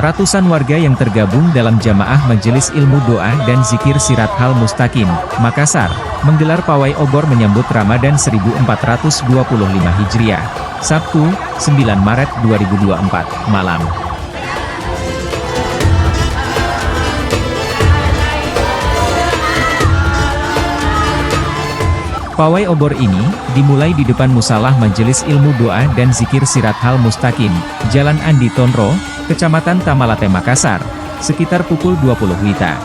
Ratusan warga yang tergabung dalam jamaah Majelis Ilmu Doa dan Zikir Siratal Mustaqim, Makassar, menggelar pawai obor menyambut Ramadan 1425 Hijriah, Sabtu, 9 Maret 2024, malam. Pawai obor ini, dimulai di depan musalah Majelis Ilmu Doa dan Zikir Siratal Mustaqim, Jalan Andi Tonro, Kecamatan Tamalate Makassar, sekitar pukul 20 WITA.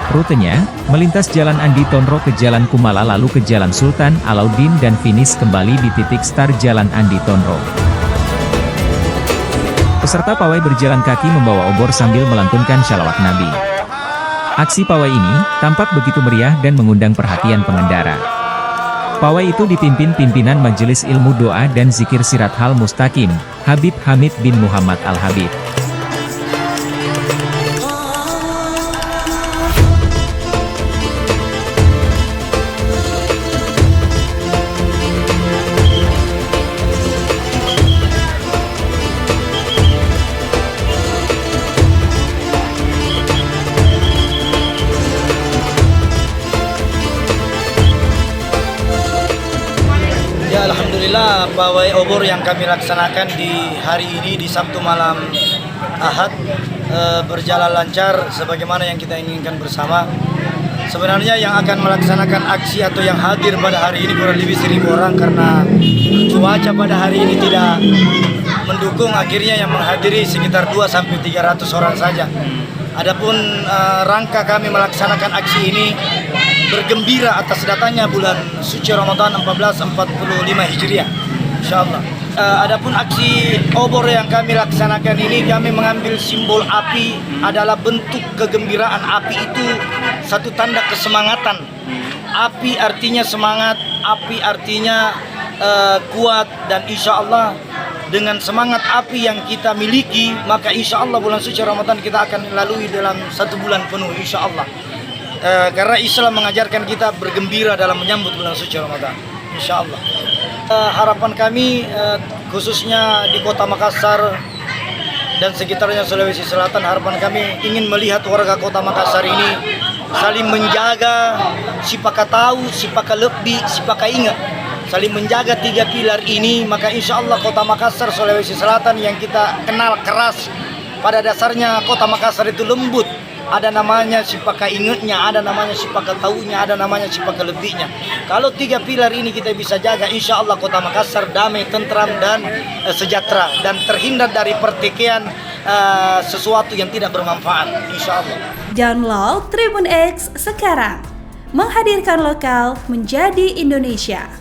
Rutenya, melintas Jalan Andi Tonro ke Jalan Kumala lalu ke Jalan Sultan Alauddin dan finish kembali di titik start Jalan Andi Tonro. Peserta pawai berjalan kaki membawa obor sambil melantunkan shalawat Nabi. Aksi pawai ini tampak begitu meriah dan mengundang perhatian pengendara. Pawai itu dipimpin pimpinan Majelis Ilmu Doa dan Zikir Siratal Mustaqim, Habib Hamid bin Muhammad Al-Habib. Ya, alhamdulillah pawai obor yang kami laksanakan di hari ini di Sabtu malam Ahad berjalan lancar sebagaimana yang kita inginkan bersama. Sebenarnya yang akan melaksanakan aksi atau yang hadir pada hari ini kurang lebih 1.000 orang karena cuaca pada hari ini tidak mendukung, akhirnya yang menghadiri sekitar 200-300 orang saja. Adapun rangka kami melaksanakan aksi ini bergembira atas datangnya bulan suci Ramadan 1445 Hijriah, insyaallah. Adapun aksi obor yang kami laksanakan ini, kami mengambil simbol api adalah bentuk kegembiraan. Api itu satu tanda kesemangatan. Api artinya semangat, api artinya kuat, dan insyaallah dengan semangat api yang kita miliki, maka insyaallah bulan suci Ramadan kita akan lalui dalam 1 bulan penuh insyaallah. Karena Islam mengajarkan kita bergembira dalam menyambut bulan suci Ramadan, insyaallah. Harapan kami khususnya di kota Makassar dan sekitarnya Sulawesi Selatan, harapan kami ingin melihat warga kota Makassar ini saling menjaga, sipaka tahu, sipaka lebih, sipaka ingat, saling menjaga 3 pilar ini, maka insyaallah kota Makassar Sulawesi Selatan yang kita kenal keras, pada dasarnya kota Makassar itu lembut. Ada namanya sipaka ingetnya, ada namanya sipaka taunya, ada namanya sipaka lebihnya. Kalau 3 pilar ini kita bisa jaga, insya Allah kota Makassar damai, tentram, dan sejahtera, dan terhindar dari pertikaian sesuatu yang tidak bermanfaat, insya Allah. Download Tribun X sekarang, menghadirkan lokal menjadi Indonesia.